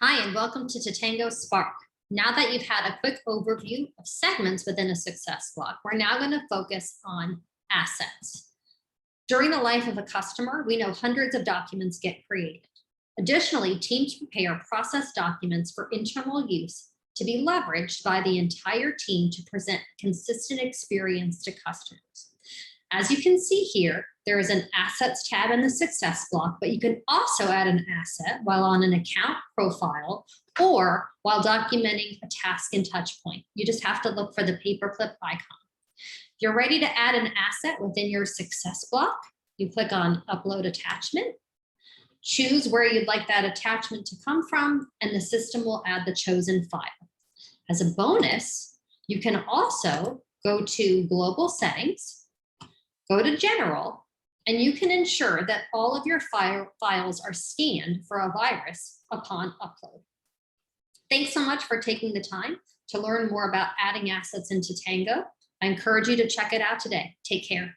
Hi, and welcome to Totango Spark. Now that you've had a quick overview of segments within a success block, we're now going to focus on assets. During the life of a customer, we know hundreds of documents get created. Additionally, teams prepare process documents for internal use to be leveraged by the entire team to present consistent experience to customers. As you can see here, there is an Assets tab in the Success block, but you can also add an asset while on an account profile or while documenting a task and touch point. You just have to look for the paperclip icon. If you're ready to add an asset within your Success block, you click on Upload Attachment, choose where you'd like that attachment to come from, and the system will add the chosen file. As a bonus, you can also go to Global Settings, go to General, and you can ensure that all of your files are scanned for a virus upon upload. Thanks so much for taking the time to learn more about adding assets into Totango. I encourage you to check it out today. Take care.